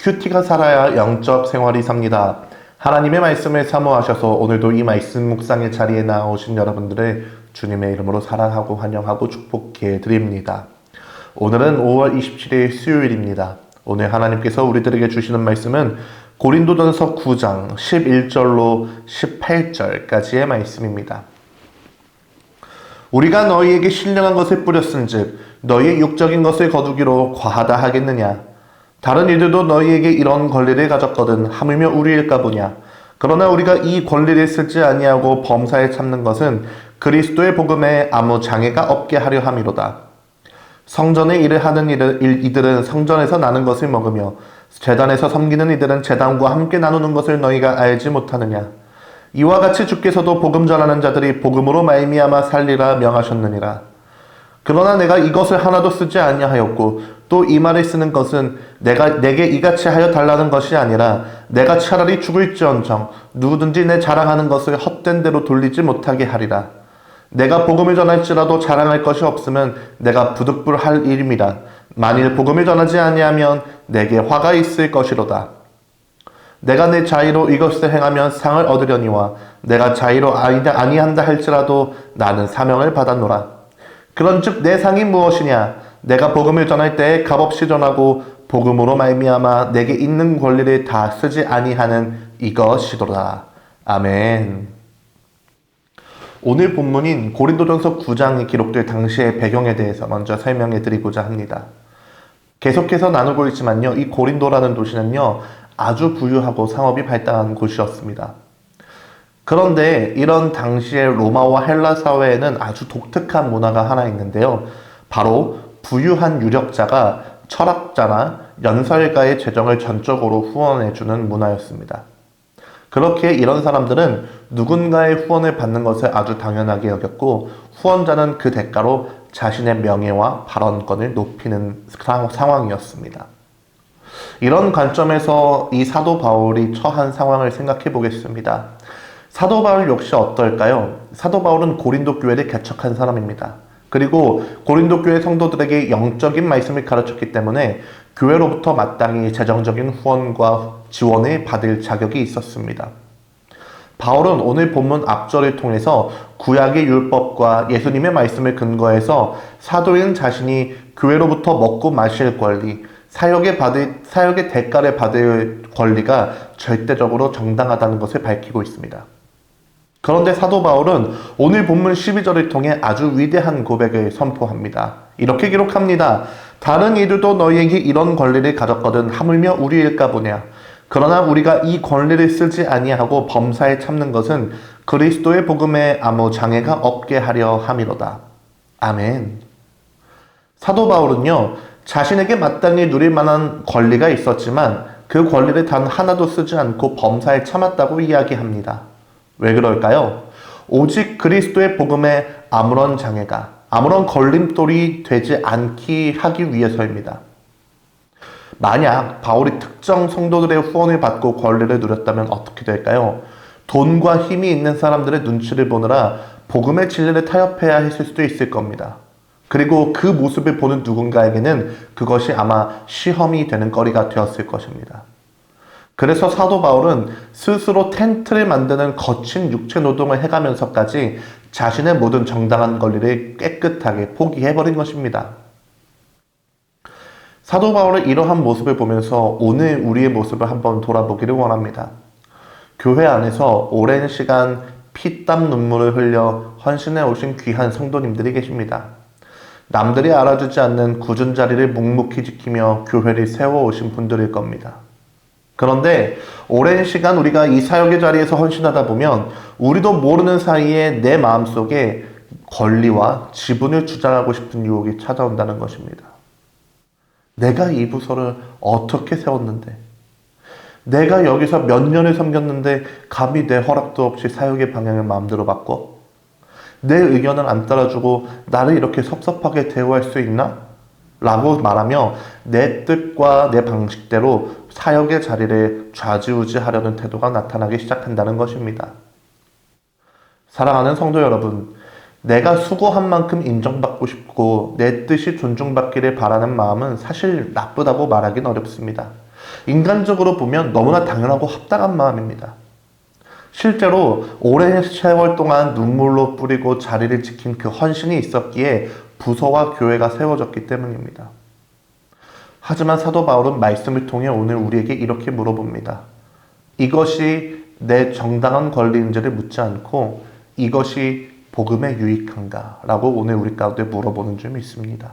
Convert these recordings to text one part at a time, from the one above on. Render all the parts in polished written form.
큐티가 살아야 영적 생활이 삽니다. 하나님의 말씀을 사모하셔서 오늘도 이 말씀 묵상의 자리에 나오신 여러분들을 주님의 이름으로 사랑하고 환영하고 축복해 드립니다. 오늘은 5월 27일 수요일입니다. 오늘 하나님께서 우리들에게 주시는 말씀은 고린도전서 9장 11절로 18절까지의 말씀입니다. 우리가 너희에게 신령한 것을 뿌렸은즉 너희의 육적인 것을 거두기로 과하다 하겠느냐. 다른 이들도 너희에게 이런 권리를 가졌거든 하물며 우리일까 보냐. 그러나 우리가 이 권리를 쓰지 아니하고 범사에 참는 것은 그리스도의 복음에 아무 장애가 없게 하려 함이로다. 성전의 일을 하는 이들은 성전에서 나는 것을 먹으며 제단에서 섬기는 이들은 제단과 함께 나누는 것을 너희가 알지 못하느냐. 이와 같이 주께서도 복음 전하는 자들이 복음으로 말미암아 살리라 명하셨느니라. 그러나 내가 이것을 하나도 쓰지 아니하였고 또 이 말을 쓰는 것은 내게 이같이 하여 달라는 것이 아니라 내가 차라리 죽을지언정 누구든지 내 자랑하는 것을 헛된 대로 돌리지 못하게 하리라. 내가 복음을 전할지라도 자랑할 것이 없으면 내가 부득불할 일임이라. 만일 복음을 전하지 아니하면 내게 화가 있을 것이로다. 내가 내 자의로 이것을 행하면 상을 얻으려니와 내가 자의로 아니한다 할지라도 나는 사명을 받았노라. 그런즉 내 상이 무엇이냐? 내가 복음을 전할 때에 값없이 전하고 복음으로 말미암아 내게 있는 권리를 다 쓰지 아니하는 이것이도다. 아멘. 오늘 본문인 고린도전서 9장에 기록될 당시의 배경에 대해서 먼저 설명해 드리고자 합니다. 계속해서 나누고 있지만요, 이 고린도라는 도시는요 아주 부유하고 상업이 발달한 곳이었습니다. 그런데 이런 당시의 로마와 헬라 사회에는 아주 독특한 문화가 하나 있는데요. 바로 부유한 유력자가 철학자나 연설가의 재정을 전적으로 후원해주는 문화였습니다. 그렇게 이런 사람들은 누군가의 후원을 받는 것을 아주 당연하게 여겼고 후원자는 그 대가로 자신의 명예와 발언권을 높이는 상황이었습니다. 이런 관점에서 이 사도 바울이 처한 상황을 생각해 보겠습니다. 사도 바울 역시 어떨까요? 사도 바울은 고린도 교회를 개척한 사람입니다. 그리고 고린도 교회 성도들에게 영적인 말씀을 가르쳤기 때문에 교회로부터 마땅히 재정적인 후원과 지원을 받을 자격이 있었습니다. 바울은 오늘 본문 앞절을 통해서 구약의 율법과 예수님의 말씀을 근거해서 사도인 자신이 교회로부터 먹고 마실 권리, 사역의 대가를 받을 권리가 절대적으로 정당하다는 것을 밝히고 있습니다. 그런데 사도 바울은 오늘 본문 12절을 통해 아주 위대한 고백을 선포합니다. 이렇게 기록합니다. 다른 이들도 너희에게 이런 권리를 가졌거든 하물며 우리일까 보냐. 그러나 우리가 이 권리를 쓰지 아니하고 범사에 참는 것은 그리스도의 복음에 아무 장애가 없게 하려 함이로다. 아멘. 사도 바울은요, 자신에게 마땅히 누릴 만한 권리가 있었지만 그 권리를 단 하나도 쓰지 않고 범사에 참았다고 이야기합니다. 왜 그럴까요? 오직 그리스도의 복음에 아무런 장애가, 아무런 걸림돌이 되지 않기 하기 위해서입니다. 만약 바울이 특정 성도들의 후원을 받고 권리를 누렸다면 어떻게 될까요? 돈과 힘이 있는 사람들의 눈치를 보느라 복음의 진리를 타협해야 했을 수도 있을 겁니다. 그리고 그 모습을 보는 누군가에게는 그것이 아마 시험이 되는 거리가 되었을 것입니다. 그래서 사도 바울은 스스로 텐트를 만드는 거친 육체 노동을 해가면서까지 자신의 모든 정당한 권리를 깨끗하게 포기해버린 것입니다. 사도 바울의 이러한 모습을 보면서 오늘 우리의 모습을 한번 돌아보기를 원합니다. 교회 안에서 오랜 시간 피땀 눈물을 흘려 헌신해 오신 귀한 성도님들이 계십니다. 남들이 알아주지 않는 굳은 자리를 묵묵히 지키며 교회를 세워오신 분들일 겁니다. 그런데 오랜 시간 우리가 이 사역의 자리에서 헌신하다 보면 우리도 모르는 사이에 내 마음속에 권리와 지분을 주장하고 싶은 유혹이 찾아온다는 것입니다. 내가 이 부서를 어떻게 세웠는데, 내가 여기서 몇 년을 섬겼는데 감히 내 허락도 없이 사역의 방향을 마음대로 바꿔? 내 의견을 안 따라주고 나를 이렇게 섭섭하게 대우할 수 있나? 라고 말하며 내 뜻과 내 방식대로 사역의 자리를 좌지우지하려는 태도가 나타나기 시작한다는 것입니다. 사랑하는 성도 여러분, 내가 수고한 만큼 인정받고 싶고 내 뜻이 존중받기를 바라는 마음은 사실 나쁘다고 말하긴 어렵습니다. 인간적으로 보면 너무나 당연하고 합당한 마음입니다. 실제로 오랜 세월 동안 눈물로 뿌리고 자리를 지킨 그 헌신이 있었기에 부서와 교회가 세워졌기 때문입니다. 하지만 사도 바울은 말씀을 통해 오늘 우리에게 이렇게 물어봅니다. 이것이 내 정당한 권리인지를 묻지 않고 이것이 복음에 유익한가? 라고 오늘 우리 가운데 물어보는 점이 있습니다.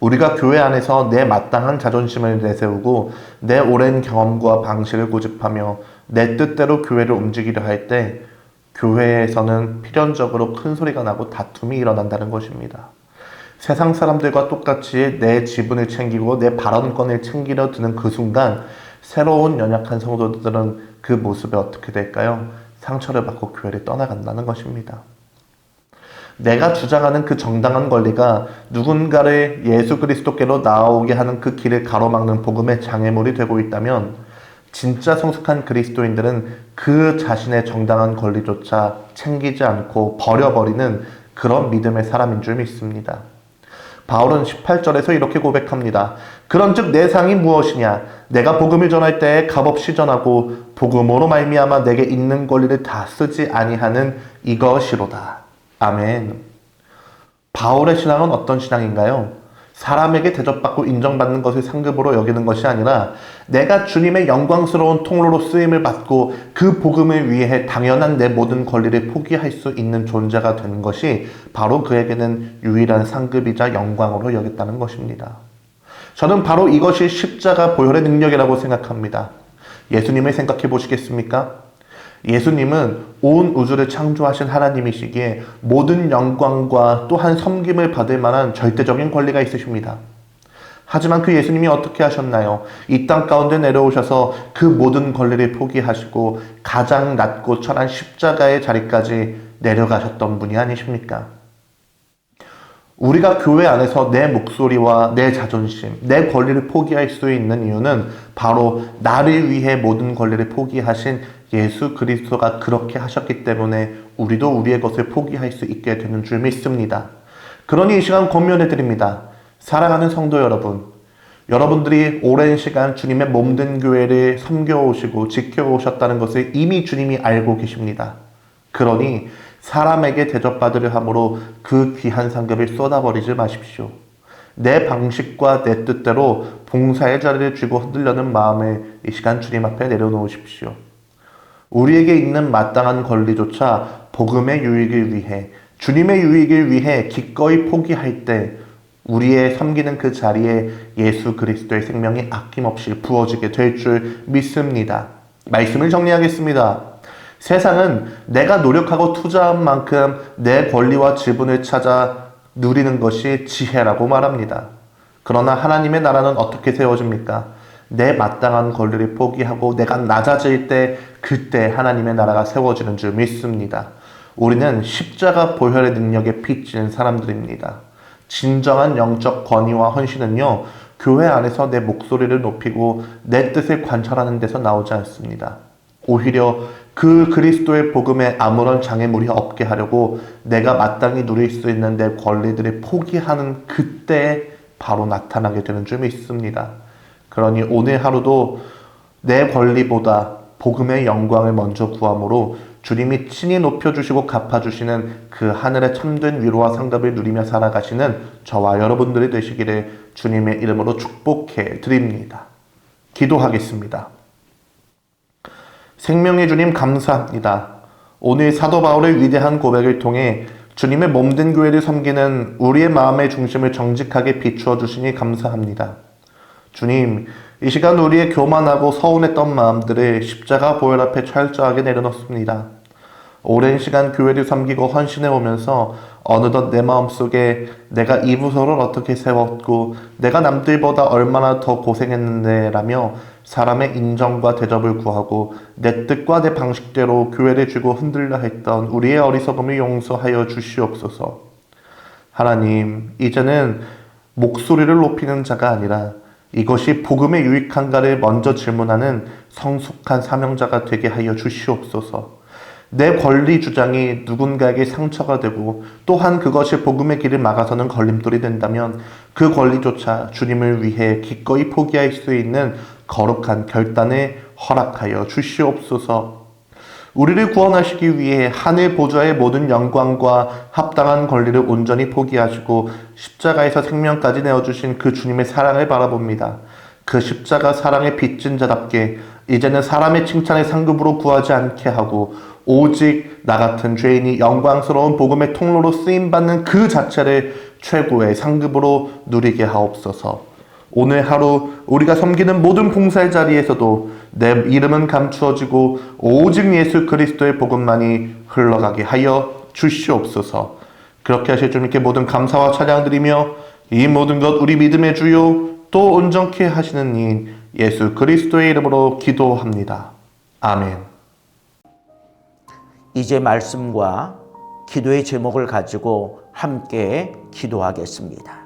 우리가 교회 안에서 내 마땅한 자존심을 내세우고 내 오랜 경험과 방식을 고집하며 내 뜻대로 교회를 움직이려 할 때 교회에서는 필연적으로 큰 소리가 나고 다툼이 일어난다는 것입니다. 세상 사람들과 똑같이 내 지분을 챙기고 내 발언권을 챙기려 드는 그 순간 새로운 연약한 성도들은 그 모습에 어떻게 될까요? 상처를 받고 교회를 떠나간다는 것입니다. 내가 주장하는 그 정당한 권리가 누군가를 예수 그리스도께로 나아오게 하는 그 길을 가로막는 복음의 장애물이 되고 있다면 진짜 성숙한 그리스도인들은 그 자신의 정당한 권리조차 챙기지 않고 버려버리는 그런 믿음의 사람인 줄 믿습니다. 바울은 18절에서 이렇게 고백합니다. 그런즉 내 상이 무엇이냐? 내가 복음을 전할 때에 값없이 전하고 복음으로 말미암아 내게 있는 권리를 다 쓰지 아니하는 이것이로다. 아멘. 바울의 신앙은 어떤 신앙인가요? 사람에게 대접받고 인정받는 것을 상급으로 여기는 것이 아니라 내가 주님의 영광스러운 통로로 쓰임을 받고 그 복음을 위해 당연한 내 모든 권리를 포기할 수 있는 존재가 되는 것이 바로 그에게는 유일한 상급이자 영광으로 여겼다는 것입니다. 저는 바로 이것이 십자가 보혈의 능력이라고 생각합니다. 예수님을 생각해 보시겠습니까? 예수님은 온 우주를 창조하신 하나님이시기에 모든 영광과 또한 섬김을 받을 만한 절대적인 권리가 있으십니다. 하지만 그 예수님이 어떻게 하셨나요? 이 땅 가운데 내려오셔서 그 모든 권리를 포기하시고 가장 낮고 천한 십자가의 자리까지 내려가셨던 분이 아니십니까? 우리가 교회 안에서 내 목소리와 내 자존심, 내 권리를 포기할 수 있는 이유는 바로 나를 위해 모든 권리를 포기하신 예수 그리스도가 그렇게 하셨기 때문에 우리도 우리의 것을 포기할 수 있게 되는 줄 믿습니다. 그러니 이 시간 권면해 드립니다. 사랑하는 성도 여러분, 여러분들이 오랜 시간 주님의 몸된 교회를 섬겨오시고 지켜오셨다는 것을 이미 주님이 알고 계십니다. 그러니 사람에게 대접받으려 함으로 그 귀한 상급을 쏟아버리지 마십시오. 내 방식과 내 뜻대로 봉사의 자리를 쥐고 흔들려는 마음을 이 시간 주님 앞에 내려놓으십시오. 우리에게 있는 마땅한 권리조차 복음의 유익을 위해, 주님의 유익을 위해 기꺼이 포기할 때 우리의 섬기는 그 자리에 예수 그리스도의 생명이 아낌없이 부어지게 될 줄 믿습니다. 말씀을 정리하겠습니다. 세상은 내가 노력하고 투자한 만큼 내 권리와 지분을 찾아 누리는 것이 지혜라고 말합니다. 그러나 하나님의 나라는 어떻게 세워집니까? 내 마땅한 권리를 포기하고 내가 낮아질 때 그때 하나님의 나라가 세워지는 줄 믿습니다. 우리는 십자가 보혈의 능력에 빚진 사람들입니다. 진정한 영적 권위와 헌신은요, 교회 안에서 내 목소리를 높이고 내 뜻을 관철하는 데서 나오지 않습니다. 오히려 그 그리스도의 복음에 아무런 장애물이 없게 하려고 내가 마땅히 누릴 수 있는 내 권리들을 포기하는 그때에 바로 나타나게 되는 줄 믿습니다. 그러니 오늘 하루도 내 권리보다 복음의 영광을 먼저 구함으로 주님이 친히 높여주시고 갚아주시는 그 하늘의 참된 위로와 상급을 누리며 살아가시는 저와 여러분들이 되시기를 주님의 이름으로 축복해 드립니다. 기도하겠습니다. 생명의 주님 감사합니다. 오늘 사도 바울의 위대한 고백을 통해 주님의 몸된 교회를 섬기는 우리의 마음의 중심을 정직하게 비추어 주시니 감사합니다. 주님, 이 시간 우리의 교만하고 서운했던 마음들을 십자가 보혈 앞에 철저하게 내려놓습니다. 오랜 시간 교회를 섬기고 헌신해 오면서 어느덧 내 마음속에 내가 이 부서를 어떻게 세웠고 내가 남들보다 얼마나 더 고생했는데 라며 사람의 인정과 대접을 구하고 내 뜻과 내 방식대로 교회를 쥐고 흔들려 했던 우리의 어리석음을 용서하여 주시옵소서. 하나님, 이제는 목소리를 높이는 자가 아니라 이것이 복음에 유익한가를 먼저 질문하는 성숙한 사명자가 되게 하여 주시옵소서. 내 권리 주장이 누군가에게 상처가 되고 또한 그것이 복음의 길을 막아서는 걸림돌이 된다면 그 권리조차 주님을 위해 기꺼이 포기할 수 있는 거룩한 결단을 허락하여 주시옵소서. 우리를 구원하시기 위해 하늘 보좌의 모든 영광과 합당한 권리를 온전히 포기하시고 십자가에서 생명까지 내어주신 그 주님의 사랑을 바라봅니다. 그 십자가 사랑의 빚진 자답게 이제는 사람의 칭찬의 상급으로 구하지 않게 하고 오직 나 같은 죄인이 영광스러운 복음의 통로로 쓰임받는 그 자체를 최고의 상급으로 누리게 하옵소서. 오늘 하루 우리가 섬기는 모든 봉사의 자리에서도 내 이름은 감추어지고 오직 예수 그리스도의 복음만이 흘러가게 하여 주시옵소서. 그렇게 하실 주님께 모든 감사와 찬양드리며 이 모든 것 우리 믿음의 주요 또 온전케 하시는 이인 예수 그리스도의 이름으로 기도합니다. 아멘. 이제 말씀과 기도의 제목을 가지고 함께 기도하겠습니다.